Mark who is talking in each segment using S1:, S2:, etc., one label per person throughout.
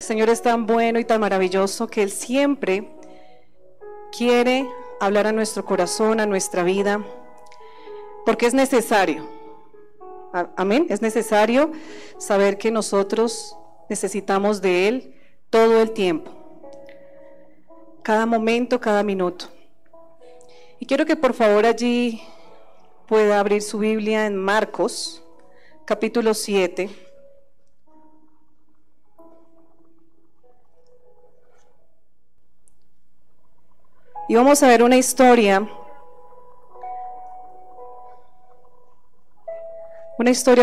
S1: El Señor es tan bueno y tan maravilloso que Él siempre quiere hablar a nuestro corazón, a nuestra vida, porque es necesario. Amén. Es necesario saber que nosotros necesitamos de Él todo el tiempo, cada momento, cada minuto. Y quiero que por favor allí pueda abrir su Biblia en Marcos, capítulo 7. Y vamos a ver una historia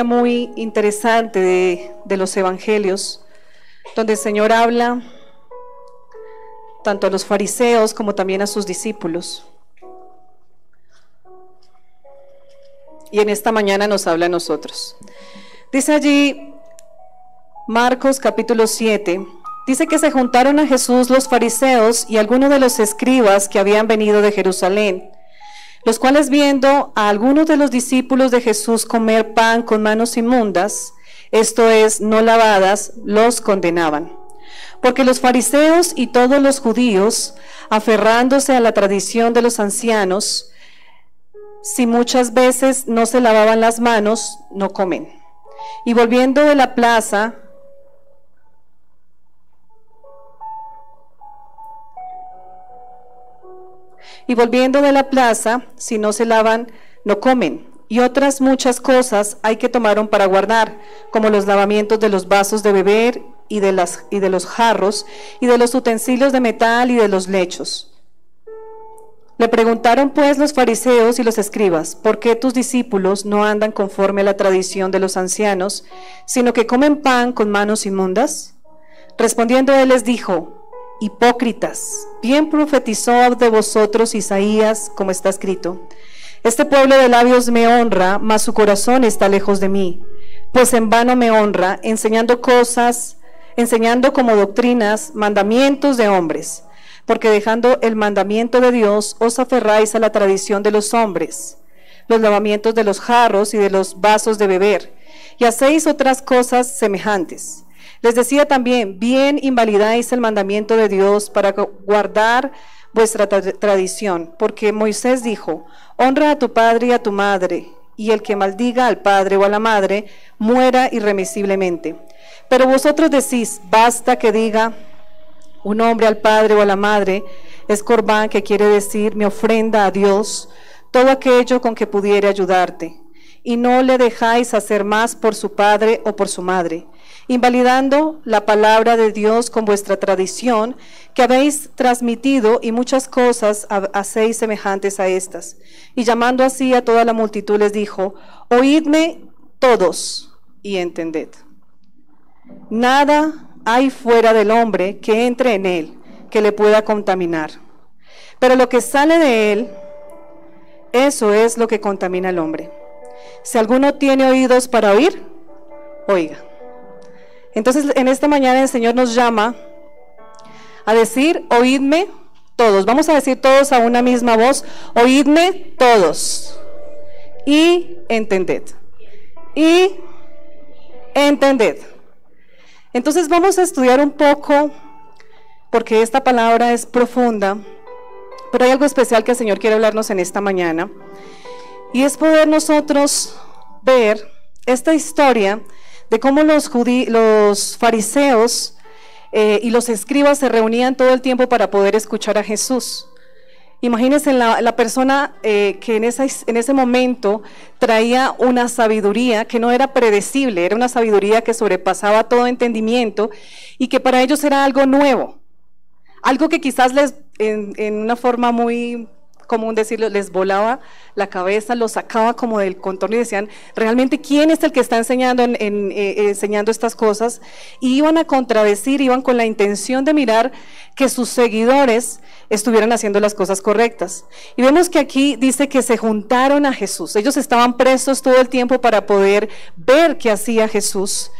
S1: muy interesante de los evangelios, donde el Señor habla tanto a los fariseos como también a sus discípulos. Y en esta mañana nos habla a nosotros. Dice allí Marcos capítulo 7, dice que se juntaron a Jesús los fariseos y algunos de los escribas que habían venido de Jerusalén, los cuales viendo a algunos de los discípulos de Jesús comer pan con manos inmundas, esto es, no lavadas, los condenaban. Porque los fariseos y todos los judíos, aferrándose a la tradición de los ancianos, si muchas veces no se lavaban las manos, no comen. Y volviendo de la plaza, si no se lavan, no comen. Y otras muchas cosas hay que tomaron para guardar, como los lavamientos de los vasos de beber y de los jarros, y de los utensilios de metal y de los lechos. Le preguntaron pues los fariseos y los escribas, ¿por qué tus discípulos no andan conforme a la tradición de los ancianos, sino que comen pan con manos inmundas? Respondiendo él les dijo, hipócritas, bien profetizó de vosotros Isaías, como está escrito, este pueblo de labios me honra, mas su corazón está lejos de mí, pues en vano me honra, enseñando como doctrinas, mandamientos de hombres, porque dejando el mandamiento de Dios, os aferráis a la tradición de los hombres, los lavamientos de los jarros y de los vasos de beber, y hacéis otras cosas semejantes. Les decía también, bien invalidáis el mandamiento de Dios para guardar vuestra tradición, porque Moisés dijo, honra a tu padre y a tu madre, y el que maldiga al padre o a la madre, muera irremisiblemente. Pero vosotros decís, basta que diga un hombre al padre o a la madre, es corbán, que quiere decir mi ofrenda a Dios, todo aquello con que pudiere ayudarte, y no le dejáis hacer más por su padre o por su madre, invalidando la palabra de Dios con vuestra tradición que habéis transmitido, y muchas cosas hacéis semejantes a estas. Y llamando así a toda la multitud les dijo, oídme todos y entended. Nada hay fuera del hombre que entre en él, que le pueda contaminar. Pero lo que sale de él, eso es lo que contamina al hombre. Si alguno tiene oídos para oír, oiga. Entonces, en esta mañana el Señor nos llama a decir, oídme todos. Vamos a decir todos a una misma voz, oídme todos y entended. Y entended. Entonces vamos a estudiar un poco, porque esta palabra es profunda, pero hay algo especial que el Señor quiere hablarnos en esta mañana, y es poder nosotros ver esta historia de cómo los fariseos y los escribas se reunían todo el tiempo para poder escuchar a Jesús. Imagínense la persona que en ese momento traía una sabiduría que no era predecible, era una sabiduría que sobrepasaba todo entendimiento y que para ellos era algo nuevo, algo que quizás en una forma muy común decirlo, les volaba la cabeza, los sacaba como del contorno y decían, ¿realmente quién es el que está enseñando enseñando estas cosas? Y iban a contradecir, iban con la intención de mirar que sus seguidores estuvieran haciendo las cosas correctas. Y vemos que aquí dice que se juntaron a Jesús. Ellos estaban presos todo el tiempo para poder ver qué hacía Jesús.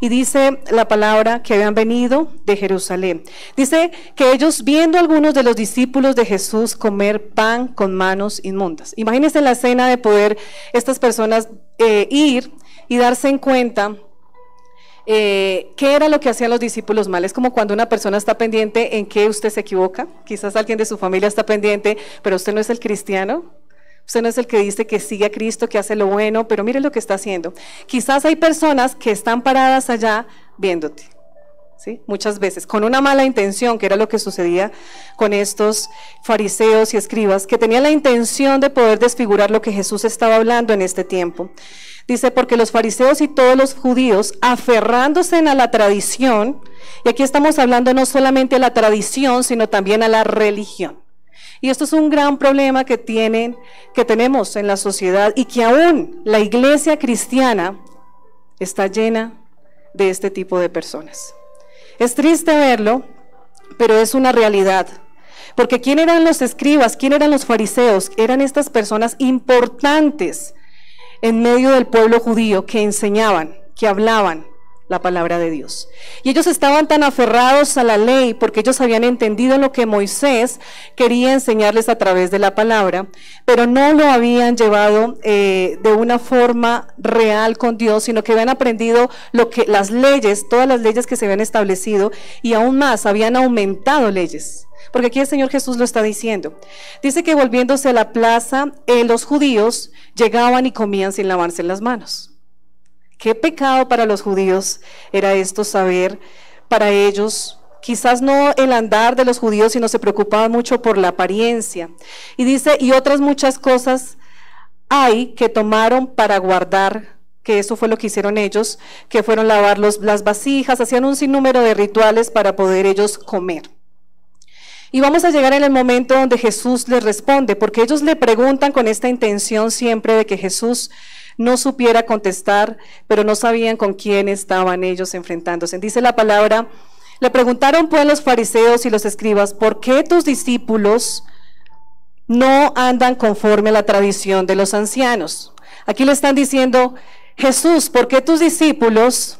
S1: Y dice la palabra que habían venido de Jerusalén. Dice que ellos, viendo a algunos de los discípulos de Jesús comer pan con manos inmundas. Imagínense la escena de poder estas personas ir y darse en cuenta ¿Qué era lo que hacían los discípulos mal? Es como cuando una persona está pendiente en que usted se equivoca. Quizás alguien de su familia está pendiente, pero usted no es el cristiano. Usted no es el que dice que sigue a Cristo, que hace lo bueno, pero mire lo que está haciendo. Quizás hay personas que están paradas allá viéndote, ¿sí? Muchas veces, con una mala intención, que era lo que sucedía con estos fariseos y escribas, que tenían la intención de poder desfigurar lo que Jesús estaba hablando en este tiempo. Dice, porque los fariseos y todos los judíos, aferrándose a la tradición, y aquí estamos hablando no solamente a la tradición, sino también a la religión. Y esto es un gran problema que tenemos en la sociedad, y que aún la iglesia cristiana está llena de este tipo de personas. Es triste verlo, pero es una realidad. Porque ¿quién eran los escribas? ¿Quién eran los fariseos? Eran estas personas importantes en medio del pueblo judío que enseñaban, que hablaban la palabra de Dios. Y ellos estaban tan aferrados a la ley porque ellos habían entendido lo que Moisés quería enseñarles a través de la palabra, pero no lo habían llevado de una forma real con Dios, sino que habían aprendido las leyes, todas las leyes que se habían establecido, y aún más habían aumentado leyes. Porque aquí el Señor Jesús lo está diciendo. Dice que volviéndose a la plaza, los judíos llegaban y comían sin lavarse las manos. Qué pecado para los judíos era esto, saber, para ellos, quizás no el andar de los judíos, sino se preocupaban mucho por la apariencia. Y dice, y otras muchas cosas hay que tomaron para guardar, que eso fue lo que hicieron ellos, que fueron lavar las vasijas, hacían un sinnúmero de rituales para poder ellos comer. Y vamos a llegar en el momento donde Jesús les responde, porque ellos le preguntan con esta intención siempre de que Jesús no supiera contestar, pero no sabían con quién estaban ellos enfrentándose. Dice la palabra, le preguntaron pues los fariseos y los escribas, ¿por qué tus discípulos no andan conforme a la tradición de los ancianos? Aquí le están diciendo, Jesús, ¿por qué tus discípulos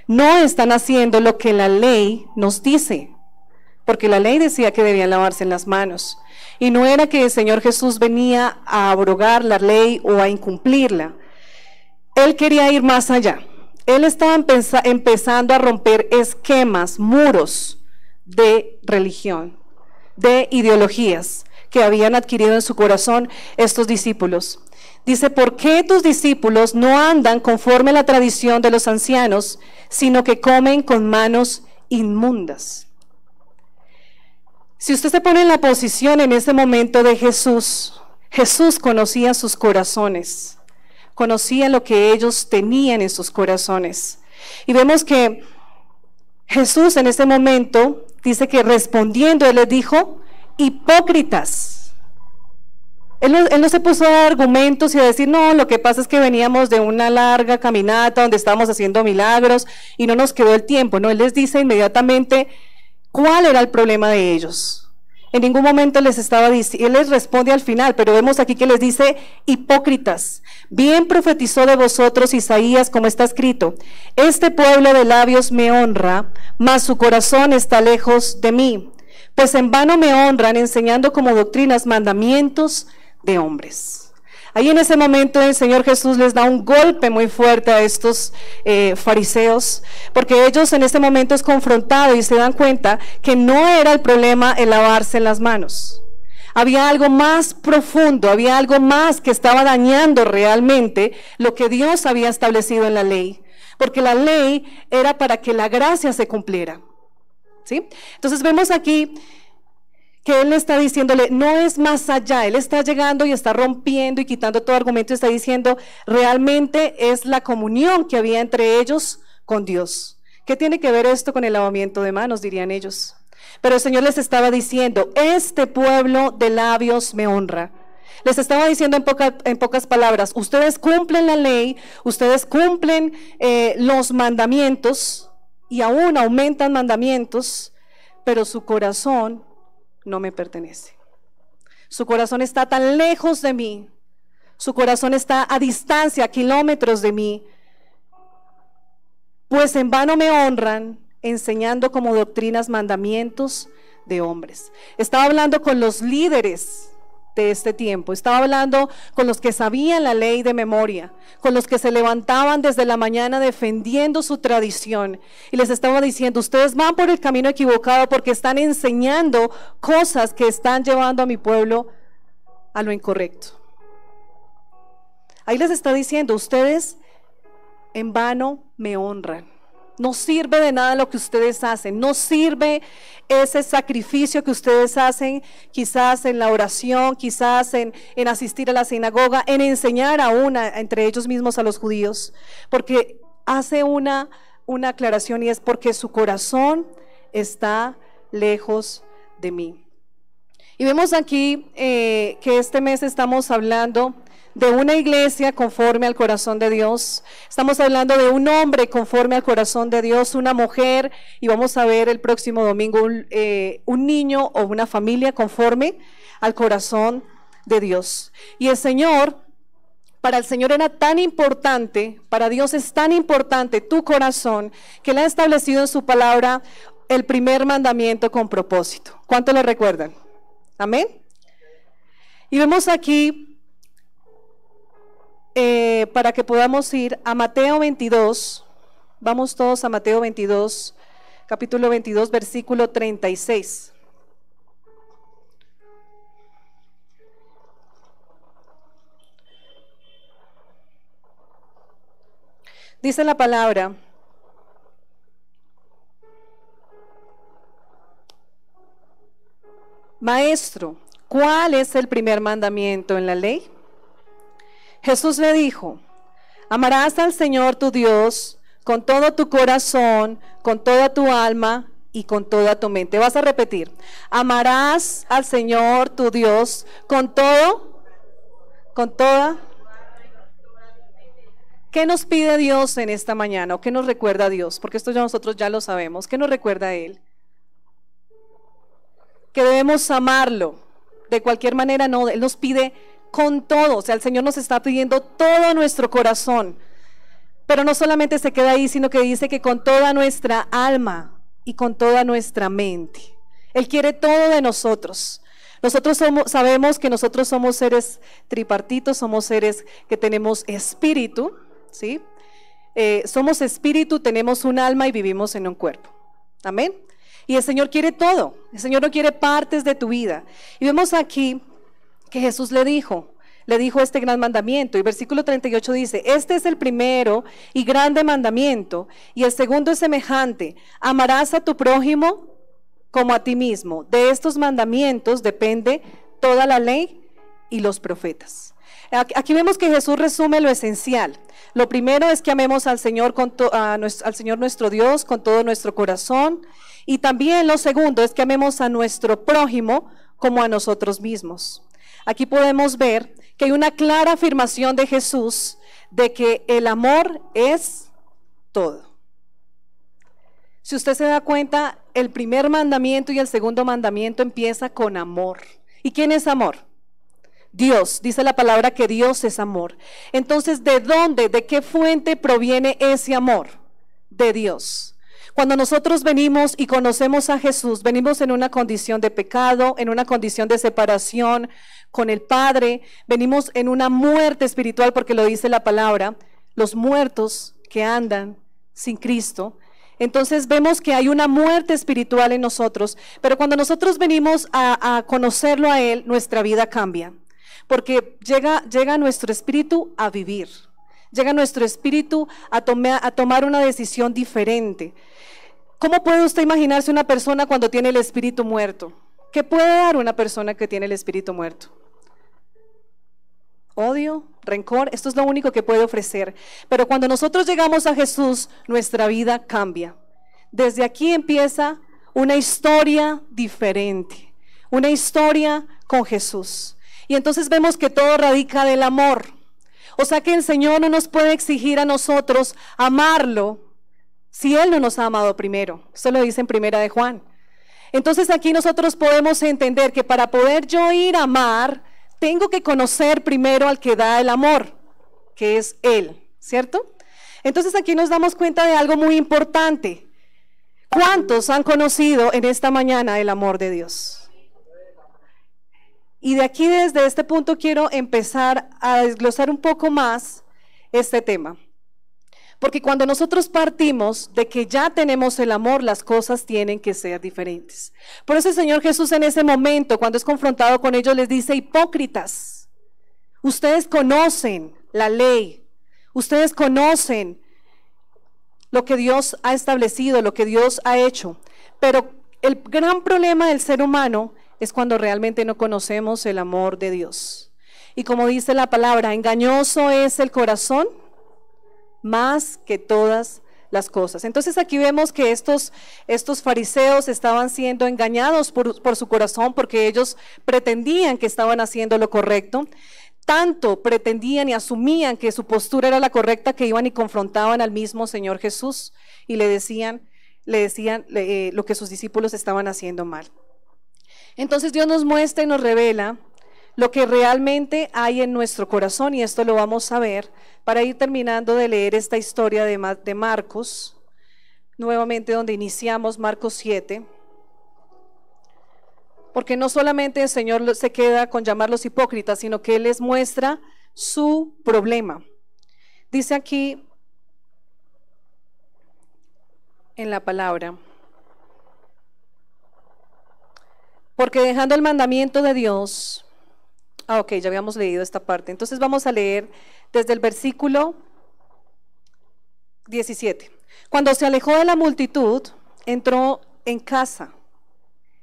S1: no están haciendo lo que la ley nos dice? Porque la ley decía que debían lavarse las manos. Y no era que el Señor Jesús venía a abrogar la ley o a incumplirla. Él quería ir más allá. Él estaba empezando a romper esquemas, muros de religión, de ideologías que habían adquirido en su corazón estos discípulos. Dice, ¿por qué tus discípulos no andan conforme a la tradición de los ancianos, sino que comen con manos inmundas? Si usted se pone en la posición en ese momento de Jesús, Jesús conocía sus corazones, conocía lo que ellos tenían en sus corazones. Y vemos que Jesús en ese momento dice que respondiendo, Él les dijo, hipócritas. Él no se puso a dar argumentos y a decir, no, lo que pasa es que veníamos de una larga caminata donde estábamos haciendo milagros y no nos quedó el tiempo. No, Él les dice inmediatamente cuál era el problema de ellos. En ningún momento les estaba diciendo, Él les responde al final, pero vemos aquí que les dice, hipócritas, bien profetizó de vosotros Isaías, como está escrito, este pueblo de labios me honra, mas su corazón está lejos de mí, pues en vano me honran, enseñando como doctrinas mandamientos de hombres. Ahí en ese momento el Señor Jesús les da un golpe muy fuerte a estos fariseos, porque ellos en ese momento es confrontado y se dan cuenta que no era el problema el lavarse las manos. Había algo más profundo, había algo más que estaba dañando realmente lo que Dios había establecido en la ley, porque la ley era para que la gracia se cumpliera, ¿sí? Entonces vemos aquí que Él está diciéndole, no es más allá, Él está llegando y está rompiendo y quitando todo argumento y está diciendo, realmente es la comunión que había entre ellos con Dios. ¿Qué tiene que ver esto con el lavamiento de manos? Dirían ellos. Pero el Señor les estaba diciendo, este pueblo de labios me honra. Les estaba diciendo en pocas palabras, ustedes cumplen la ley, ustedes cumplen los mandamientos y aún aumentan mandamientos, pero su corazón no me pertenece. Su corazón está tan lejos de mí, su corazón está a distancia, a kilómetros de mí, pues en vano me honran, enseñando como doctrinas mandamientos de hombres. Estaba hablando con los líderes de este tiempo. Estaba hablando con los que sabían la ley de memoria, con los que se levantaban desde la mañana defendiendo su tradición, y les estaba diciendo: ustedes van por el camino equivocado porque están enseñando cosas que están llevando a mi pueblo a lo incorrecto. Ahí les está diciendo: ustedes en vano me honran. No sirve de nada lo que ustedes hacen, no sirve ese sacrificio que ustedes hacen, quizás en la oración, quizás en asistir a la sinagoga, en enseñar aún entre ellos mismos a los judíos, porque hace una aclaración, y es porque su corazón está lejos de mí. Y vemos aquí que este mes estamos hablando de una iglesia conforme al corazón de Dios. Estamos hablando de un hombre conforme al corazón de Dios, una mujer, y vamos a ver el próximo domingo un niño o una familia conforme al corazón de Dios. Y el Señor, para el Señor era tan importante, para Dios es tan importante tu corazón, que Él ha establecido en su palabra el primer mandamiento con propósito. ¿Cuánto lo recuerdan? Amén. Y vemos aquí, para que podamos ir a Mateo 22, vamos todos a Mateo 22, capítulo 22, versículo 36. Dice la palabra: Maestro, ¿cuál es el primer mandamiento en la ley? Jesús le dijo: amarás al Señor tu Dios con todo tu corazón, con toda tu alma y con toda tu mente. Vas a repetir: amarás al Señor tu Dios con todo, con toda. ¿Qué nos pide Dios en esta mañana? ¿O qué nos recuerda Dios? Porque esto ya nosotros ya lo sabemos. ¿Qué nos recuerda Él? Que debemos amarlo. De cualquier manera no, Él nos pide con todo. O sea, el Señor nos está pidiendo todo nuestro corazón. Pero no solamente se queda ahí, sino que dice que con toda nuestra alma y con toda nuestra mente. Él quiere todo de nosotros. Nosotros sabemos que nosotros somos seres tripartitos, somos seres que tenemos espíritu, ¿sí? Somos espíritu, tenemos un alma y vivimos en un cuerpo. Amén. Y el Señor quiere todo. El Señor no quiere partes de tu vida. Y vemos aquí que Jesús le dijo este gran mandamiento. Y versículo 38 dice: este es el primero y grande mandamiento, y el segundo es semejante: amarás a tu prójimo como a ti mismo. De estos mandamientos depende toda la ley y los profetas. Aquí vemos que Jesús resume lo esencial. Lo primero es que amemos al Señor, al Señor nuestro Dios con todo nuestro corazón. Y también lo segundo es que amemos a nuestro prójimo como a nosotros mismos. Aquí podemos ver que hay una clara afirmación de Jesús de que el amor es todo. Si usted se da cuenta, el primer mandamiento y el segundo mandamiento empieza con amor. ¿Y quién es amor? Dios. Dice la palabra que Dios es amor. Entonces, ¿de dónde, de qué fuente proviene ese amor? De Dios. Cuando nosotros venimos y conocemos a Jesús, venimos en una condición de pecado, en una condición de separación con el Padre, venimos en una muerte espiritual, porque lo dice la palabra, los muertos que andan sin Cristo. Entonces vemos que hay una muerte espiritual en nosotros, pero cuando nosotros venimos a conocerlo a Él, nuestra vida cambia, porque llega nuestro espíritu a vivir, llega nuestro espíritu a tomar una decisión diferente. ¿Cómo puede usted imaginarse una persona cuando tiene el espíritu muerto? ¿Qué puede dar una persona que tiene el espíritu muerto? Odio, rencor, esto es lo único que puede ofrecer. Pero cuando nosotros llegamos a Jesús, nuestra vida cambia. Desde aquí empieza una historia diferente, una historia con Jesús. Y entonces vemos que todo radica del amor. O sea que el Señor no nos puede exigir a nosotros amarlo si Él no nos ha amado primero. Eso lo dice en Primera de Juan. Entonces aquí nosotros podemos entender que para poder yo ir a amar, tengo que conocer primero al que da el amor, que es Él, ¿cierto? Entonces aquí nos damos cuenta de algo muy importante. ¿Cuántos han conocido en esta mañana el amor de Dios? Y de aquí, desde este punto, quiero empezar a desglosar un poco más este tema. Porque cuando nosotros partimos de que ya tenemos el amor, las cosas tienen que ser diferentes. Por eso el Señor Jesús en ese momento, cuando es confrontado con ellos, les dice: hipócritas, ustedes conocen la ley, ustedes conocen lo que Dios ha establecido, lo que Dios ha hecho, pero el gran problema del ser humano es cuando realmente no conocemos el amor de Dios. Y como dice la palabra, engañoso es el corazón más que todas las cosas. Entonces aquí vemos que estos fariseos estaban siendo engañados por su corazón, porque ellos pretendían que estaban haciendo lo correcto. Tanto pretendían y asumían que su postura era la correcta, que iban y confrontaban al mismo Señor Jesús y le decían lo que sus discípulos estaban haciendo mal. Entonces Dios nos muestra y nos revela lo que realmente hay en nuestro corazón, y esto lo vamos a ver para ir terminando de leer esta historia de Marcos, nuevamente donde iniciamos, Marcos 7, porque no solamente el Señor se queda con llamarlos hipócritas, sino que Él les muestra su problema. Dice aquí en la palabra: porque dejando el mandamiento de Dios. Ok, ya habíamos leído esta parte. Entonces vamos a leer desde el versículo 17. Cuando se alejó de la multitud, entró en casa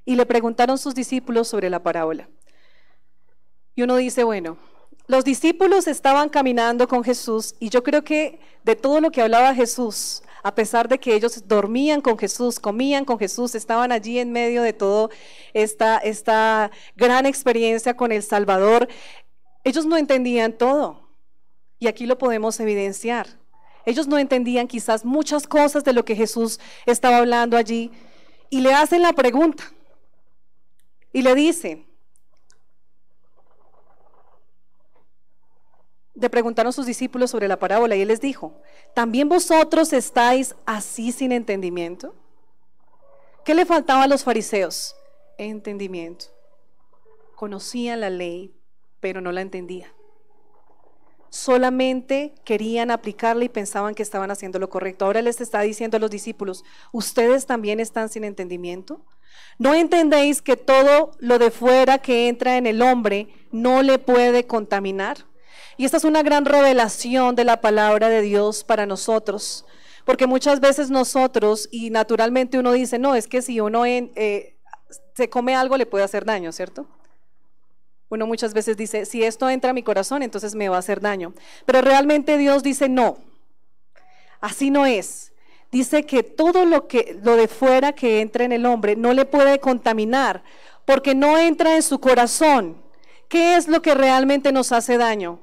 S1: y le preguntaron sus discípulos sobre la parábola. Y uno dice, bueno, los discípulos estaban caminando con Jesús, y yo creo que de todo lo que hablaba Jesús, a pesar de que ellos dormían con Jesús, comían con Jesús, estaban allí en medio de toda esta gran experiencia con el Salvador, ellos no entendían todo. Y aquí lo podemos evidenciar. Ellos no entendían quizás muchas cosas de lo que Jesús estaba hablando allí. Y le hacen la pregunta. Y le dicen, le preguntaron sus discípulos sobre la parábola, y Él les dijo: ¿también vosotros estáis así sin entendimiento? ¿Qué le faltaba a los fariseos? Entendimiento. Conocían la ley, pero no la entendían. Solamente querían aplicarla y pensaban que estaban haciendo lo correcto. Ahora les está diciendo a los discípulos: ¿ustedes también están sin entendimiento? ¿No entendéis que todo lo de fuera que entra en el hombre no le puede contaminar? Y esta es una gran revelación de la palabra de Dios para nosotros, porque muchas veces nosotros, y naturalmente uno dice, no, es que si uno se come algo le puede hacer daño, ¿cierto? Uno muchas veces dice, si esto entra a mi corazón, entonces me va a hacer daño. Pero realmente Dios dice, no, así no es. Dice que todo lo de fuera que entra en el hombre no le puede contaminar, porque no entra en su corazón. ¿Qué es lo que realmente nos hace daño?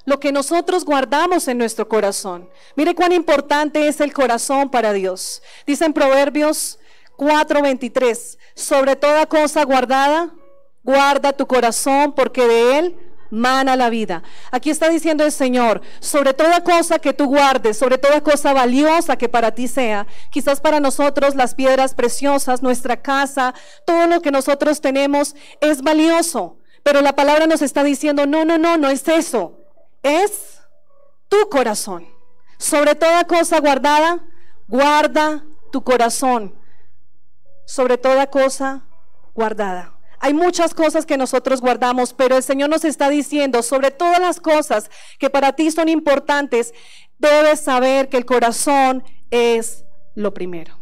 S1: Lo que nosotros guardamos en nuestro corazón. Mire cuán importante es el corazón para Dios. Dice en Proverbios 4:23, sobre toda cosa guardada, guarda tu corazón, porque de él mana la vida. Aquí está diciendo el Señor, sobre toda cosa que tú guardes, sobre toda cosa valiosa que para ti sea, quizás para nosotros las piedras preciosas, nuestra casa, todo lo que nosotros tenemos es valioso, pero la palabra nos está diciendo, no es eso. Es tu corazón. Sobre toda cosa guardada, guarda tu corazón. Sobre toda cosa guardada. Hay muchas cosas que nosotros guardamos, pero el Señor nos está diciendo, sobre todas las cosas que para ti son importantes, debes saber que el corazón es lo primero.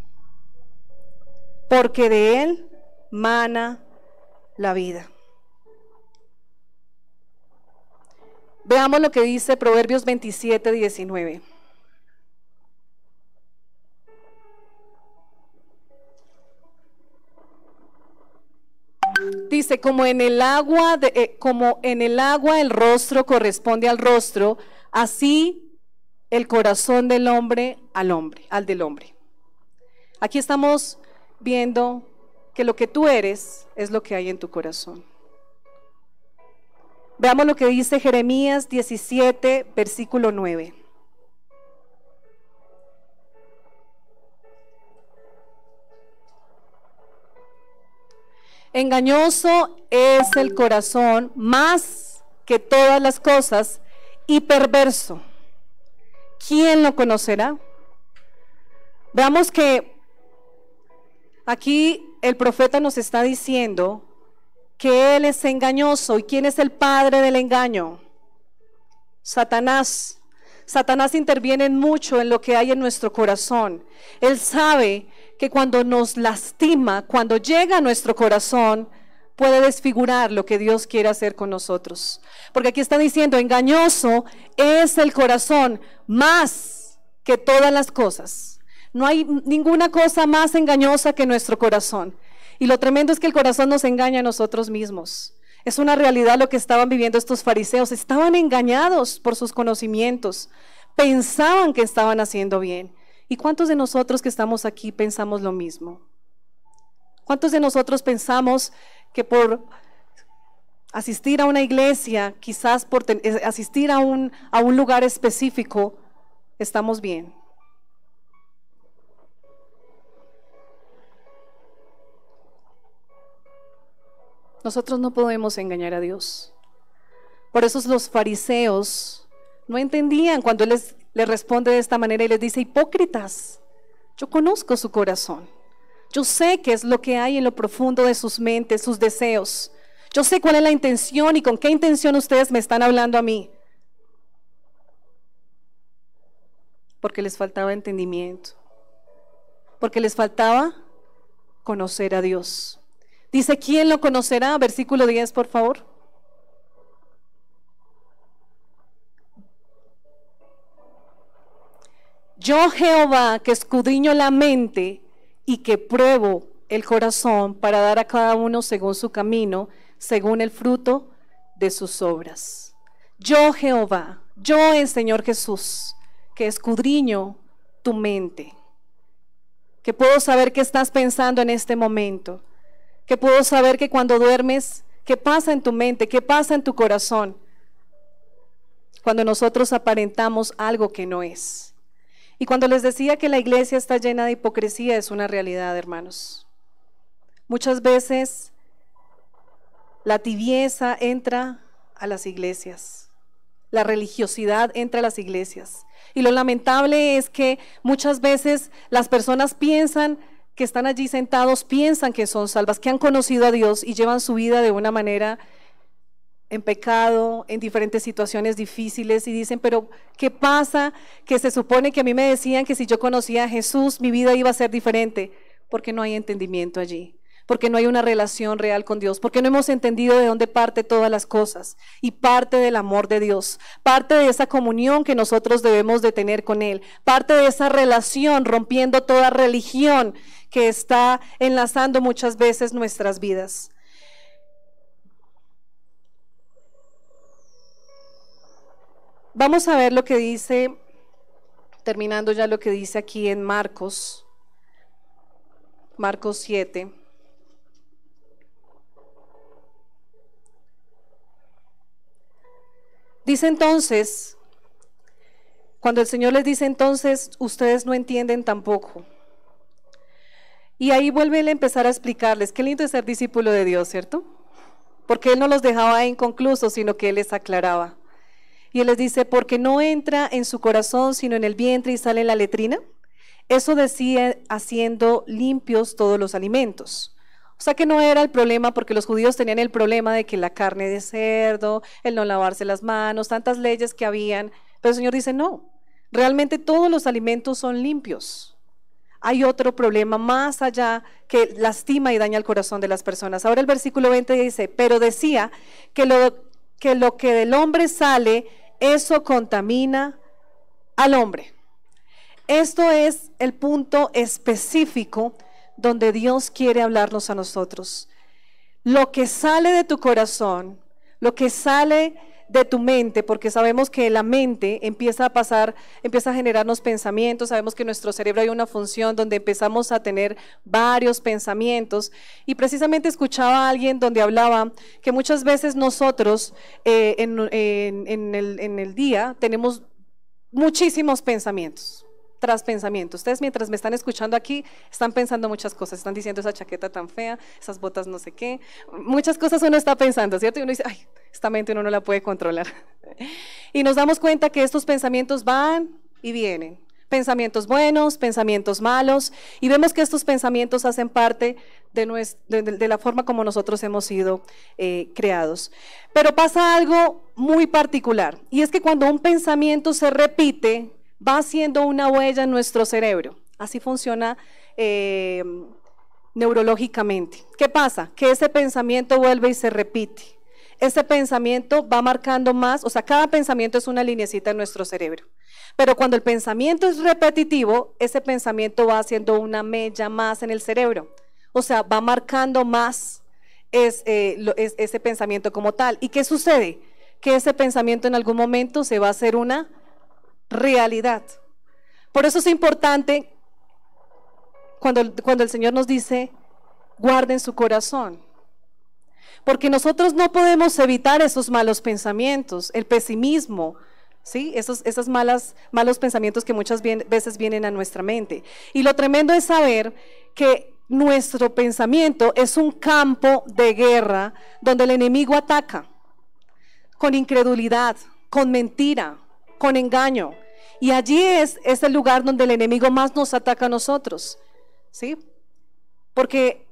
S1: Porque de él mana la vida. Veamos lo que dice Proverbios 27:19. Dice, como en el agua el rostro corresponde al rostro, así el corazón del hombre al del hombre. Aquí estamos viendo que lo que tú eres es lo que hay en tu corazón. Veamos lo que dice Jeremías 17, versículo 9. Engañoso es el corazón más que todas las cosas y perverso. ¿Quién lo conocerá? Veamos que aquí el profeta nos está diciendo que él es engañoso. ¿Y quién es el padre del engaño? Satanás. Satanás interviene mucho en lo que hay en nuestro corazón. Él sabe que cuando nos lastima, cuando llega a nuestro corazón, puede desfigurar lo que Dios quiere hacer con nosotros. Porque aquí está diciendo, engañoso es el corazón más que todas las cosas. No hay ninguna cosa más engañosa que nuestro corazón. Y lo tremendo es que el corazón nos engaña a nosotros mismos. Es una realidad lo que estaban viviendo estos fariseos. Estaban engañados por sus conocimientos. Pensaban que estaban haciendo bien. ¿Y cuántos de nosotros que estamos aquí pensamos lo mismo? ¿Cuántos de nosotros pensamos que por asistir a una iglesia, quizás por asistir a un lugar específico, estamos bien? Nosotros no podemos engañar a Dios. Por eso los fariseos no entendían cuando Él les responde de esta manera y les dice, hipócritas, yo conozco su corazón. Yo sé qué es lo que hay en lo profundo de sus mentes, sus deseos. Yo sé cuál es la intención y con qué intención ustedes me están hablando a mí. Porque les faltaba entendimiento. Porque les faltaba conocer a Dios. Dice, ¿quién lo conocerá? Versículo 10, por favor. Yo, Jehová, que escudriño la mente y que pruebo el corazón para dar a cada uno según su camino, según el fruto de sus obras. Yo, Jehová, yo el Señor Jesús, que escudriño tu mente, que puedo saber qué estás pensando en este momento, que puedo saber que cuando duermes, qué pasa en tu mente, qué pasa en tu corazón, cuando nosotros aparentamos algo que no es. Y cuando les decía que la iglesia está llena de hipocresía, es una realidad, hermanos. Muchas veces la tibieza entra a las iglesias, la religiosidad entra a las iglesias. Y lo lamentable es que muchas veces las personas piensan que están allí sentados, piensan que son salvas, que han conocido a Dios y llevan su vida de una manera en pecado, en diferentes situaciones difíciles y dicen, pero ¿qué pasa? Que se supone que a mí me decían que si yo conocía a Jesús, mi vida iba a ser diferente, porque no hay entendimiento allí, porque no hay una relación real con Dios, porque no hemos entendido de dónde parte todas las cosas y parte del amor de Dios, parte de esa comunión que nosotros debemos de tener con Él, parte de esa relación rompiendo toda religión que está enlazando muchas veces nuestras vidas. Vamos a ver lo que dice, terminando ya lo que dice aquí en Marcos 7. Dice entonces, cuando el Señor les dice entonces, ustedes no entienden tampoco. Y ahí vuelve Él a empezar a explicarles, qué lindo es ser discípulo de Dios, ¿cierto? Porque Él no los dejaba inconclusos, sino que Él les aclaraba. Y Él les dice, porque no entra en su corazón, sino en el vientre y sale en la letrina. Eso decía haciendo limpios todos los alimentos. O sea que no era el problema, porque los judíos tenían el problema de que la carne de cerdo, el no lavarse las manos, tantas leyes que habían. Pero el Señor dice, no, realmente todos los alimentos son limpios. Hay otro problema más allá que lastima y daña el corazón de las personas. Ahora el versículo 20 dice, pero decía que lo que del hombre sale, eso contamina al hombre. Esto es el punto específico donde Dios quiere hablarnos a nosotros. Lo que sale de tu corazón, lo que sale de tu mente, porque sabemos que la mente empieza a generarnos pensamientos, sabemos que en nuestro cerebro hay una función donde empezamos a tener varios pensamientos, y precisamente escuchaba a alguien donde hablaba que muchas veces nosotros en el día tenemos muchísimos pensamientos. tras pensamiento. Ustedes mientras me están escuchando aquí, están pensando muchas cosas, están diciendo esa chaqueta tan fea, esas botas no sé qué, muchas cosas uno está pensando, ¿cierto? Y uno dice, ay, esta mente uno no la puede controlar. Y nos damos cuenta que estos pensamientos van y vienen. Pensamientos buenos, pensamientos malos, y vemos que estos pensamientos hacen parte de la forma como nosotros hemos sido creados. Pero pasa algo muy particular, y es que cuando un pensamiento se repite, va haciendo una huella en nuestro cerebro. Así funciona neurológicamente. ¿Qué pasa? Que ese pensamiento vuelve y se repite. Ese pensamiento va marcando más, o sea, cada pensamiento es una linecita en nuestro cerebro. Pero cuando el pensamiento es repetitivo, ese pensamiento va haciendo una mella más en el cerebro. O sea, va marcando más ese pensamiento como tal. ¿Y qué sucede? Que ese pensamiento en algún momento se va a hacer una realidad. Por eso es importante cuando el Señor nos dice, guarden su corazón. Porque nosotros no podemos evitar esos malos pensamientos, el pesimismo, ¿sí? Esos malos pensamientos que muchas veces vienen a nuestra mente. Y lo tremendo es saber que nuestro pensamiento es un campo de guerra donde el enemigo ataca con incredulidad, con mentira, con engaño. Y allí es el lugar donde el enemigo más nos ataca a nosotros, ¿sí? Porque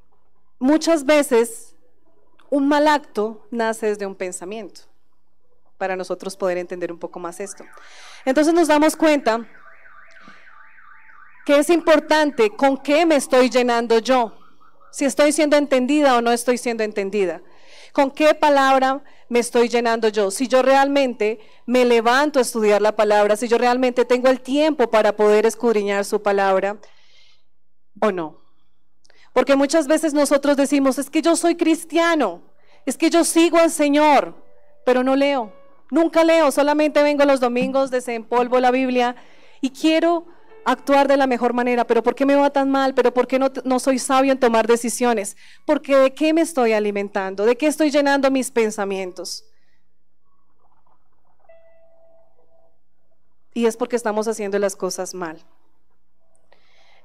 S1: muchas veces un mal acto nace desde un pensamiento, para nosotros poder entender un poco más esto. Entonces nos damos cuenta que es importante con qué me estoy llenando yo, si estoy siendo entendida o no estoy siendo entendida, con qué palabra me estoy llenando yo, si yo realmente me levanto a estudiar la palabra, si yo realmente tengo el tiempo para poder escudriñar su palabra o no. Porque muchas veces nosotros decimos, es que yo soy cristiano, es que yo sigo al Señor, pero no leo, nunca leo, solamente vengo los domingos, desempolvo la Biblia y quiero actuar de la mejor manera, pero ¿por qué me va tan mal? ¿Pero por qué no soy sabio en tomar decisiones? Porque ¿de qué me estoy alimentando? ¿De qué estoy llenando mis pensamientos? Y es porque estamos haciendo las cosas mal.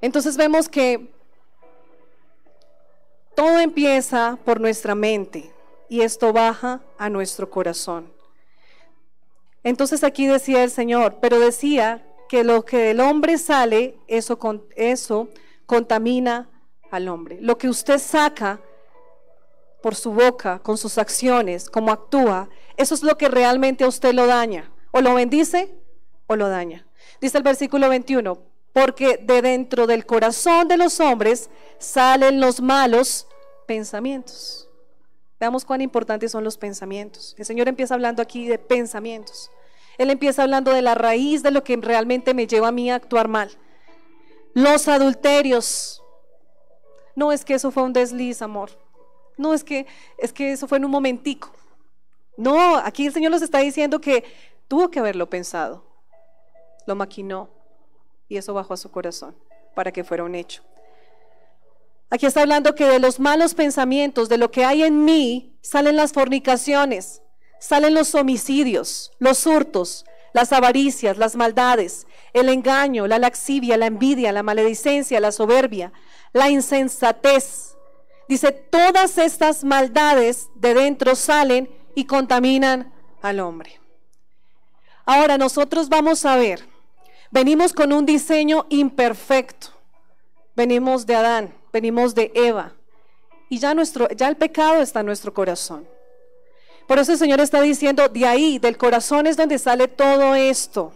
S1: Entonces vemos que todo empieza por nuestra mente y esto baja a nuestro corazón. Entonces aquí decía el Señor, pero decía que lo que del hombre sale, eso contamina al hombre. Lo que usted saca por su boca, con sus acciones, como actúa, eso es lo que realmente a usted lo daña. O lo bendice o lo daña. Dice el versículo 21, porque de dentro del corazón de los hombres salen los malos pensamientos. Veamos cuán importantes son los pensamientos. El Señor empieza hablando aquí de pensamientos. Él empieza hablando de la raíz de lo que realmente me lleva a mí a actuar mal. Los adulterios. No es que eso fue un desliz, amor. No es que eso fue en un momentico. No, aquí el Señor nos está diciendo que tuvo que haberlo pensado. Lo maquinó y eso bajó a su corazón para que fuera un hecho. Aquí está hablando que de los malos pensamientos, de lo que hay en mí, salen las fornicaciones, salen los homicidios, los hurtos, las avaricias, las maldades, el engaño, la laxivia, la envidia, la maledicencia, la soberbia, la insensatez. Dice, todas estas maldades de dentro salen y contaminan al hombre. Ahora nosotros vamos a ver, venimos con un diseño imperfecto, venimos de Adán, venimos de Eva y ya el pecado está en nuestro corazón. Por eso el Señor está diciendo, de ahí, del corazón es donde sale todo esto.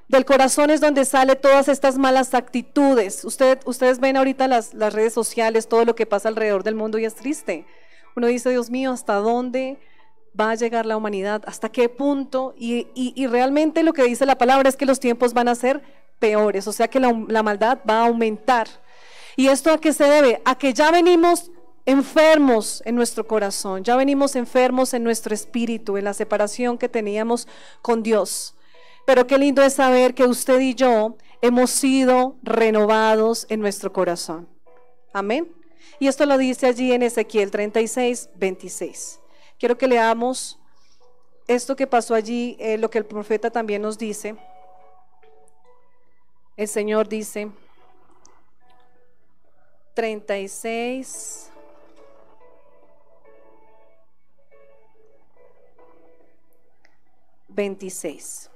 S1: Del corazón es donde sale todas estas malas actitudes. Ustedes ven ahorita las redes sociales, todo lo que pasa alrededor del mundo y es triste. Uno dice, Dios mío, ¿hasta dónde va a llegar la humanidad? ¿Hasta qué punto? Y realmente lo que dice la palabra es que los tiempos van a ser peores, o sea que la maldad va a aumentar. ¿Y esto a qué se debe? A que ya venimos enfermos en nuestro corazón, ya venimos enfermos en nuestro espíritu, en la separación que teníamos con Dios. Pero qué lindo es saber que usted y yo hemos sido renovados en nuestro corazón. Amén. Y esto lo dice allí en Ezequiel 36, 26. Quiero que leamos esto que pasó allí, lo que el profeta también nos dice. el Señor dice, 36, 26.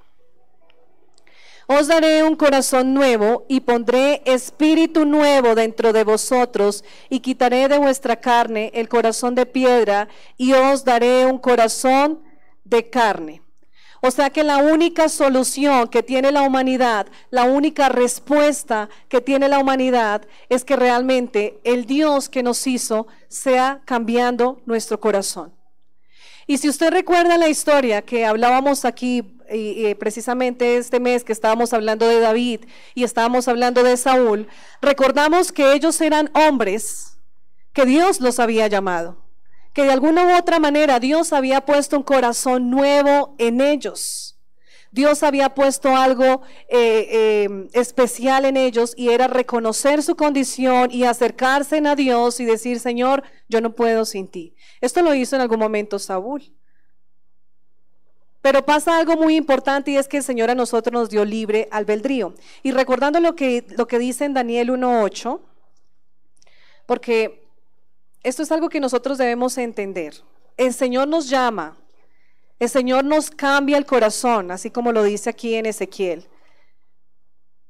S1: Os daré un corazón nuevo y pondré espíritu nuevo dentro de vosotros y quitaré de vuestra carne el corazón de piedra y os daré un corazón de carne. O sea que la única solución que tiene la humanidad, la única respuesta que tiene la humanidad es que realmente el Dios que nos hizo sea cambiando nuestro corazón. Y si usted recuerda la historia que hablábamos aquí, y precisamente este mes que estábamos hablando de David y estábamos hablando de Saúl, recordamos que ellos eran hombres que Dios los había llamado, que de alguna u otra manera Dios había puesto un corazón nuevo en ellos. Dios había puesto algo especial en ellos y era reconocer su condición y acercarse a Dios y decir, Señor, yo no puedo sin ti. Esto lo hizo en algún momento Saúl. Pero pasa algo muy importante y es que el Señor a nosotros nos dio libre albedrío. Y recordando lo que dice en Daniel 1:8, porque esto es algo que nosotros debemos entender. El Señor nos llama, el Señor nos cambia el corazón, así como lo dice aquí en Ezequiel.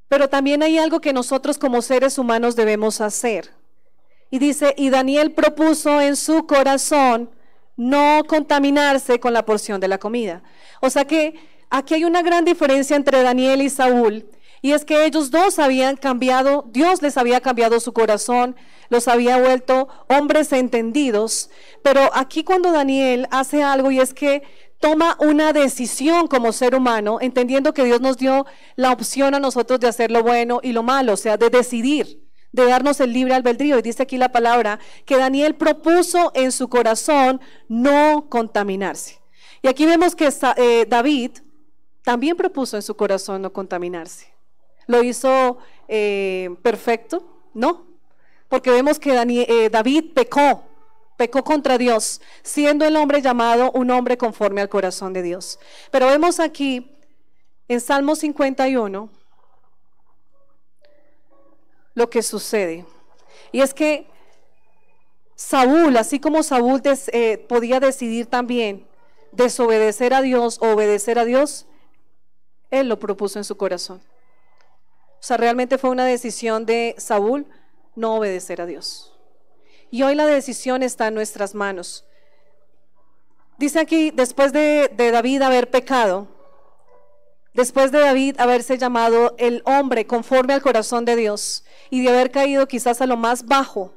S1: Pero también hay algo que nosotros como seres humanos debemos hacer. Y dice, y Daniel propuso en su corazón no contaminarse con la porción de la comida. O sea que aquí hay una gran diferencia entre Daniel y Saúl, y es que ellos dos habían cambiado, Dios les había cambiado su corazón, los había vuelto hombres entendidos, pero aquí cuando Daniel hace algo y es que toma una decisión como ser humano, entendiendo que Dios nos dio la opción a nosotros de hacer lo bueno y lo malo, o sea, de decidir, de darnos el libre albedrío. Y dice aquí la palabra que Daniel propuso en su corazón no contaminarse. Y aquí vemos que David también propuso en su corazón no contaminarse. ¿Lo hizo perfecto? No, porque vemos que David pecó contra Dios, siendo el hombre llamado un hombre conforme al corazón de Dios. Pero vemos aquí en Salmo 51 lo que sucede. Y es que Saúl, así como Saúl podía decidir también desobedecer a Dios o obedecer a Dios, él lo propuso en su corazón. O sea, realmente fue una decisión de Saúl no obedecer a Dios. Y hoy la decisión está en nuestras manos. Dice aquí, después de David haber pecado, después de David haberse llamado el hombre conforme al corazón de Dios y de haber caído quizás a lo más bajo,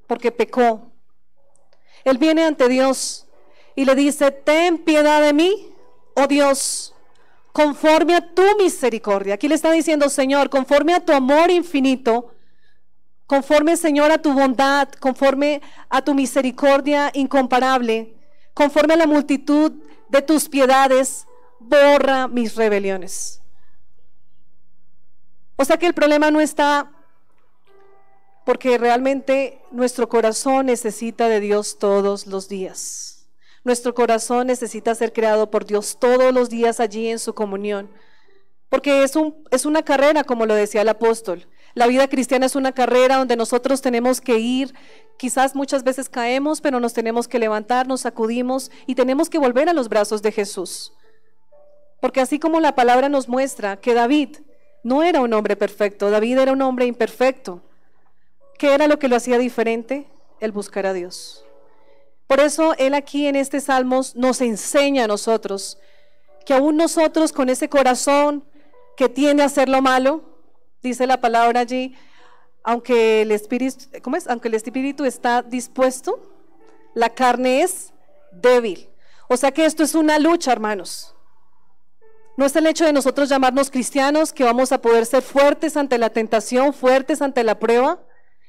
S1: porque pecó, él viene ante Dios y le dice, ten piedad de mí, oh Dios, conforme a tu misericordia. Aquí le está diciendo, Señor, conforme a tu amor infinito, conforme, Señor, a tu bondad, conforme a tu misericordia incomparable, conforme a la multitud de tus piedades, borra mis rebeliones. O sea que el problema no está porque realmente nuestro corazón necesita de Dios todos los días. Nuestro corazón necesita ser creado por Dios todos los días allí en su comunión. Porque es una carrera, como lo decía el apóstol. La vida cristiana es una carrera donde nosotros tenemos que ir, quizás muchas veces caemos, pero nos tenemos que levantar, nos sacudimos y tenemos que volver a los brazos de Jesús. Porque así como la palabra nos muestra que David no era un hombre perfecto, David era un hombre imperfecto. ¿Qué era lo que lo hacía diferente? El buscar a Dios. Por eso él aquí en este Salmos nos enseña a nosotros que aún nosotros con ese corazón que tiende a hacer lo malo, dice la palabra allí, aunque el espíritu, ¿cómo es? Aunque el espíritu está dispuesto, la carne es débil. O sea que esto es una lucha, hermanos. No es el hecho de nosotros llamarnos cristianos que vamos a poder ser fuertes ante la tentación, fuertes ante la prueba.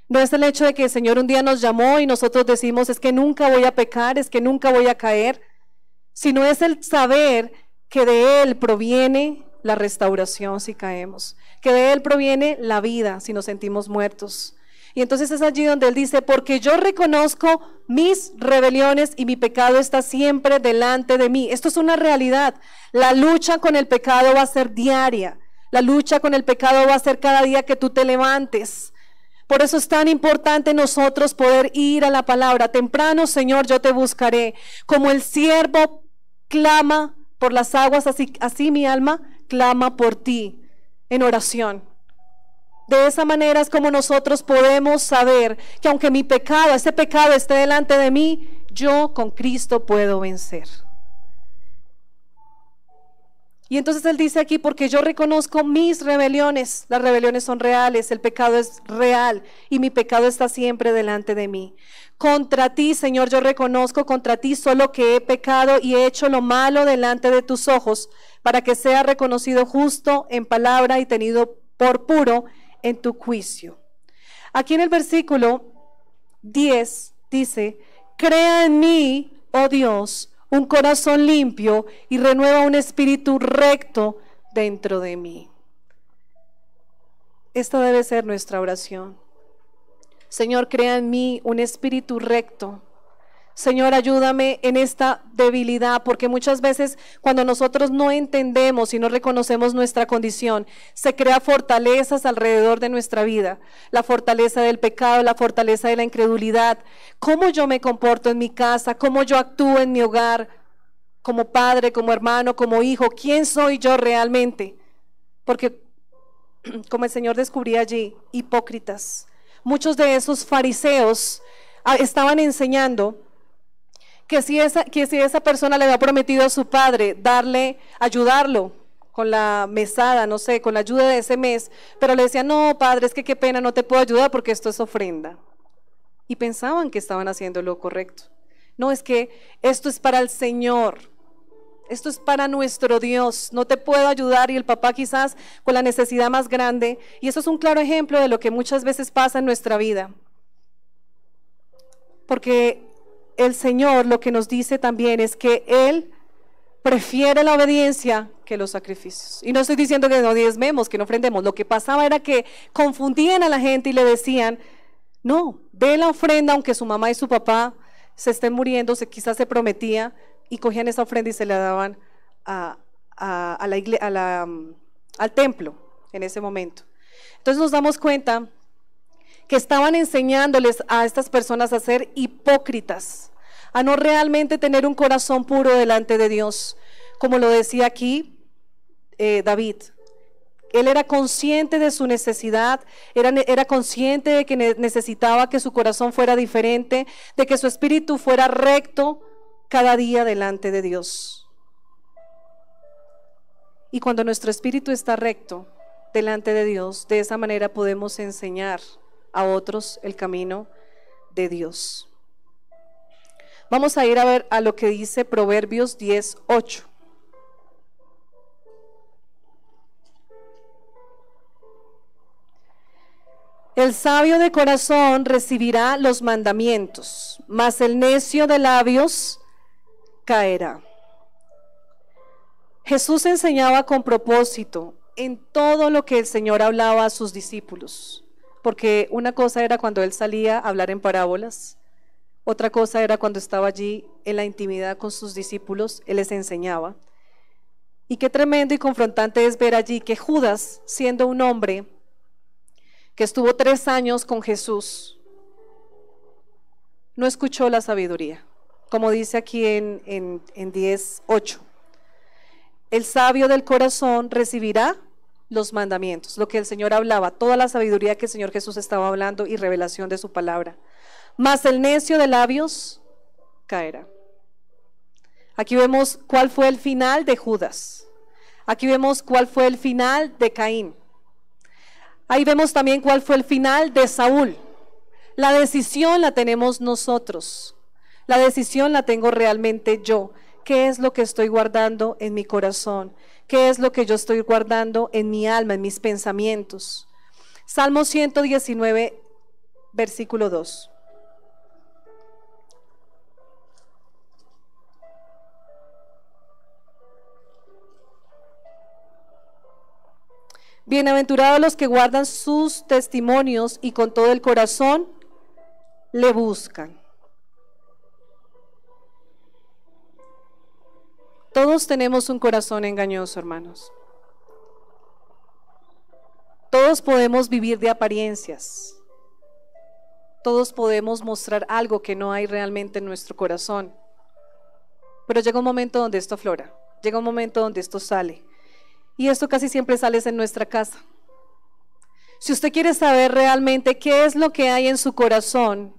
S1: No es el hecho de que el Señor un día nos llamó y nosotros decimos, es que nunca voy a pecar, es que nunca voy a caer, sino es el saber que de Él proviene la restauración si caemos, que de Él proviene la vida si nos sentimos muertos. Y entonces es allí donde él dice, porque yo reconozco mis rebeliones y mi pecado está siempre delante de mí. Esto es una realidad. La lucha con el pecado va a ser diaria. La lucha con el pecado va a ser cada día que tú te levantes. Por eso es tan importante nosotros poder ir a la palabra. Temprano, Señor, yo te buscaré. Como el siervo clama por las aguas, así mi alma clama por ti en oración. De esa manera es como nosotros podemos saber que aunque mi pecado, ese pecado esté delante de mí, yo con Cristo puedo vencer. Y entonces él dice aquí, porque yo reconozco mis rebeliones, las rebeliones son reales, el pecado es real y mi pecado está siempre delante de mí. Contra ti, Señor, yo reconozco contra ti solo que he pecado y he hecho lo malo delante de tus ojos, para que sea reconocido justo en palabra y tenido por puro en tu juicio. Aquí en el versículo 10 dice, crea en mí, oh Dios, un corazón limpio y renueva un espíritu recto dentro de mí. Esta debe ser nuestra oración. Señor, crea en mí un espíritu recto. Señor, ayúdame en esta debilidad, porque muchas veces cuando nosotros no entendemos y no reconocemos nuestra condición, se crea fortalezas alrededor de nuestra vida, la fortaleza del pecado, la fortaleza de la incredulidad, cómo yo me comporto en mi casa, cómo yo actúo en mi hogar, como padre, como hermano, como hijo, ¿quién soy yo realmente? Porque como el Señor descubría allí, hipócritas, muchos de esos fariseos estaban enseñando que si esa persona le había prometido a su padre ayudarlo con la mesada, no sé, con la ayuda de ese mes, pero le decía, no, padre, es que qué pena, no te puedo ayudar porque esto es ofrenda. Y pensaban que estaban haciendo lo correcto. No, es que esto es para el Señor, esto es para nuestro Dios, no te puedo ayudar, y el papá quizás con la necesidad más grande, y eso es un claro ejemplo de lo que muchas veces pasa en nuestra vida. Porque el Señor lo que nos dice también es que Él prefiere la obediencia que los sacrificios. Y no estoy diciendo que no diezmemos, que no ofrendemos. Lo que pasaba era que confundían a la gente y le decían, no, dé la ofrenda aunque su mamá y su papá se estén muriendo, quizás se prometía, y cogían esa ofrenda y se la daban al templo en ese momento. Entonces nos damos cuenta que estaban enseñándoles a estas personas a ser hipócritas, a no realmente tener un corazón puro delante de Dios, como lo decía aquí David. Él era consciente de su necesidad, era consciente de que necesitaba que su corazón fuera diferente, de que su espíritu fuera recto cada día delante de Dios. Y cuando nuestro espíritu está recto delante de Dios, de esa manera podemos enseñar a otros el camino de Dios. Vamos a ir a ver a lo que dice Proverbios 10:8. El sabio de corazón recibirá los mandamientos, mas el necio de labios caerá. Jesús enseñaba con propósito en todo lo que el Señor hablaba a sus discípulos, porque una cosa era cuando Él salía a hablar en parábolas, otra cosa era cuando estaba allí en la intimidad con sus discípulos, Él les enseñaba. Y qué tremendo y confrontante es ver allí que Judas, siendo un hombre que estuvo 3 años con Jesús, no escuchó la sabiduría, como dice aquí en 10:8. El sabio del corazón recibirá los mandamientos, lo que el Señor hablaba, toda la sabiduría que el Señor Jesús estaba hablando y revelación de su palabra. Mas el necio de labios caerá. Aquí vemos cuál fue el final de Judas. Aquí vemos cuál fue el final de Caín. Ahí vemos también cuál fue el final de Saúl. La decisión la tenemos nosotros. La decisión la tengo realmente yo. ¿Qué es lo que estoy guardando en mi corazón? ¿Qué es lo que yo estoy guardando en mi alma, en mis pensamientos? Salmo 119, versículo 2. Bienaventurados los que guardan sus testimonios y con todo el corazón le buscan. Todos tenemos un corazón engañoso, hermanos. Todos podemos vivir de apariencias. Todos podemos mostrar algo que no hay realmente en nuestro corazón. Pero llega un momento donde esto aflora. Llega un momento donde esto sale. Y esto casi siempre sale en nuestra casa. Si usted quiere saber realmente qué es lo que hay en su corazón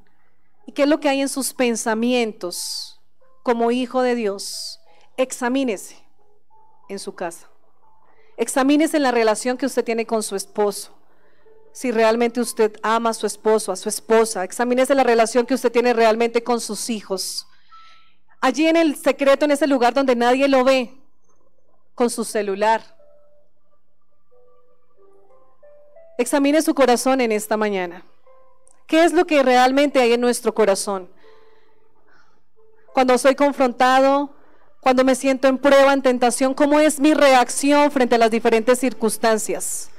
S1: y qué es lo que hay en sus pensamientos como hijo de Dios, examínese en su casa. Examínese en la relación que usted tiene con su esposo. Si realmente usted ama a su esposo, a su esposa. Examínese la relación que usted tiene realmente con sus hijos. Allí en el secreto, en ese lugar donde nadie lo ve, con su celular. Examine su corazón en esta mañana. ¿Qué es lo que realmente hay en nuestro corazón? Cuando soy confrontado, cuando me siento en prueba, en tentación, ¿cómo es mi reacción frente a las diferentes circunstancias?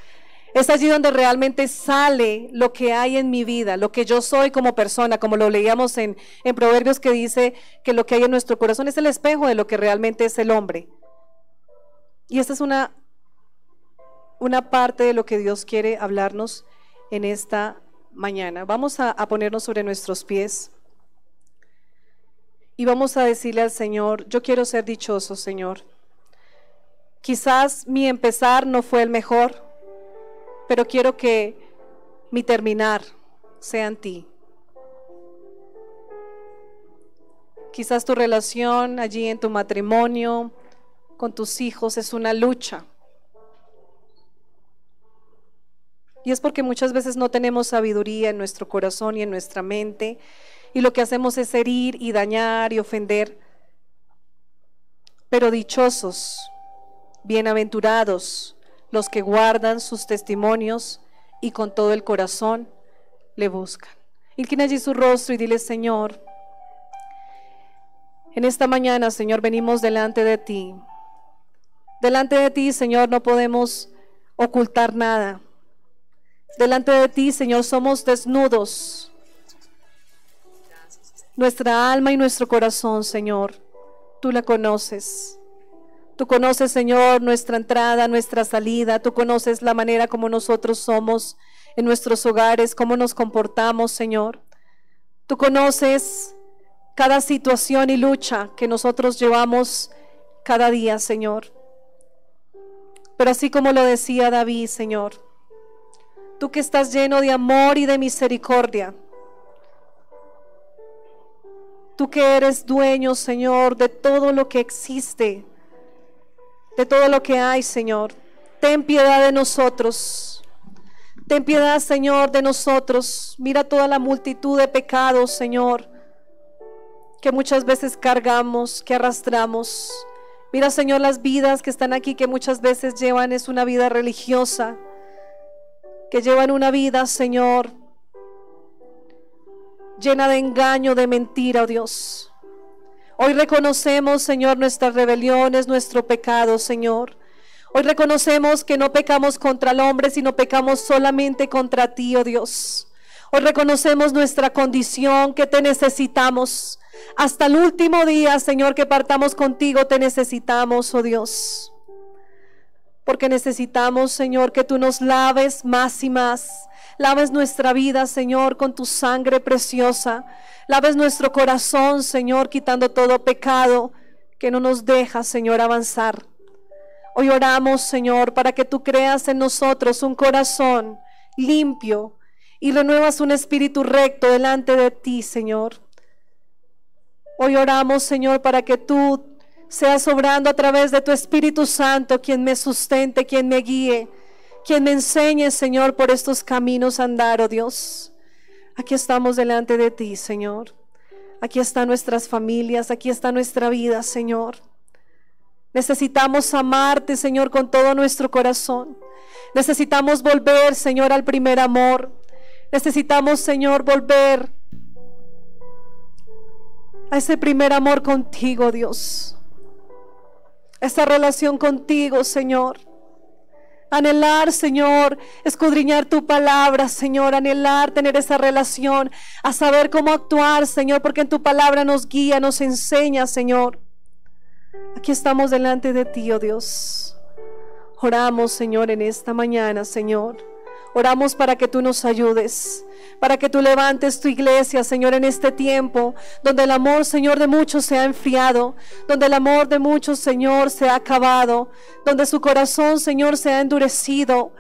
S1: Es allí donde realmente sale lo que hay en mi vida, lo que yo soy como persona, como lo leíamos en Proverbios, que dice que lo que hay en nuestro corazón es el espejo de lo que realmente es el hombre. Y esta es una parte de lo que Dios quiere hablarnos en esta mañana. Vamos a ponernos sobre nuestros pies y vamos a decirle al Señor: yo quiero ser dichoso, Señor. Quizás mi empezar no fue el mejor, pero quiero que mi terminar sea en ti. Quizás tu relación allí en tu matrimonio, con tus hijos, es una lucha. Y es porque muchas veces no tenemos sabiduría en nuestro corazón y en nuestra mente, y lo que hacemos es herir y dañar y ofender. Pero dichosos, bienaventurados los que guardan sus testimonios y con todo el corazón le buscan. Inclina allí su rostro y dile: Señor, en esta mañana, Señor, venimos delante de ti. Delante de ti, Señor, no podemos ocultar nada. Delante de ti, Señor, somos desnudos. Nuestra alma y nuestro corazón, Señor, tú la conoces. Tú conoces, Señor, nuestra entrada, nuestra salida. Tú conoces la manera como nosotros somos en nuestros hogares, cómo nos comportamos, Señor. Tú conoces cada situación y lucha que nosotros llevamos cada día, Señor. Pero así como lo decía David, Señor, tú que estás lleno de amor y de misericordia, tú que eres dueño, Señor, de todo lo que existe, de todo lo que hay, Señor, ten piedad de nosotros. Ten piedad, Señor, de nosotros. Mira toda la multitud de pecados, Señor, que muchas veces cargamos, que arrastramos. Mira, Señor, las vidas que están aquí, que muchas veces llevan es una vida religiosa, que llevan una vida, Señor, llena de engaño, de mentira, oh Dios. Hoy reconocemos, Señor, nuestras rebeliones, nuestro pecado, Señor. Hoy reconocemos que no pecamos contra el hombre, sino pecamos solamente contra ti, oh Dios. Hoy reconocemos nuestra condición, que te necesitamos. Hasta el último día, Señor, que partamos contigo, te necesitamos, oh Dios. Porque necesitamos, Señor, que tú nos laves más y más. Laves nuestra vida, Señor, con tu sangre preciosa. Laves nuestro corazón, Señor, quitando todo pecado que no nos deja, Señor, avanzar. Hoy oramos, Señor, para que tú creas en nosotros un corazón limpio y renuevas un espíritu recto delante de ti, Señor. Hoy oramos, Señor, para que tú seas obrando a través de tu Espíritu Santo, quien me sustente, quien me guíe, quien me enseñe, Señor, por estos caminos a andar, oh Dios. Aquí estamos delante de ti, Señor. Aquí están nuestras familias, aquí está nuestra vida, Señor. Necesitamos amarte, Señor, con todo nuestro corazón. Necesitamos volver, Señor, al primer amor. Necesitamos, Señor, volver a ese primer amor contigo, Dios. Esa relación contigo, Señor. Anhelar, Señor, escudriñar tu palabra, Señor, anhelar tener esa relación, a saber cómo actuar, Señor, porque en tu palabra nos guía, nos enseña, Señor. Aquí estamos delante de ti, oh Dios. Oramos, Señor, en esta mañana, Señor. Oramos para que tú nos ayudes, para que tú levantes tu iglesia, Señor, en este tiempo, donde el amor, Señor, de muchos se ha enfriado, donde el amor de muchos, Señor, se ha acabado, donde su corazón, Señor, se ha endurecido.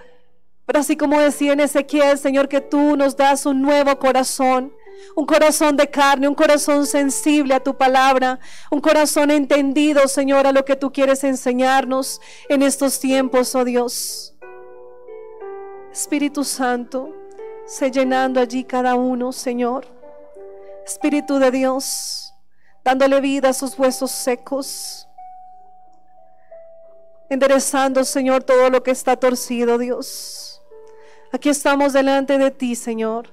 S1: Pero así como decía en Ezequiel, Señor, que tú nos das un nuevo corazón, un corazón de carne, un corazón sensible a tu palabra, un corazón entendido, Señor, a lo que tú quieres enseñarnos en estos tiempos, oh Dios. Espíritu Santo, sé llenando allí cada uno, Señor. Espíritu de Dios, dándole vida a sus huesos secos, enderezando, Señor, todo lo que está torcido, Dios. Aquí estamos delante de ti, Señor.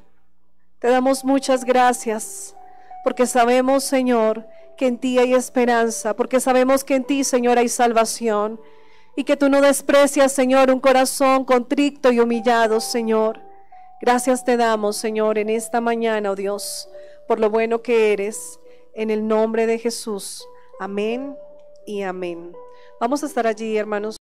S1: Te damos muchas gracias, porque sabemos, Señor, que en ti hay esperanza, porque sabemos que en ti, Señor, hay salvación, y que tú no desprecias, Señor, un corazón contrito y humillado, Señor. Gracias te damos, Señor, en esta mañana, oh Dios, por lo bueno que eres, en el nombre de Jesús. Amén y amén. Vamos a estar allí, hermanos.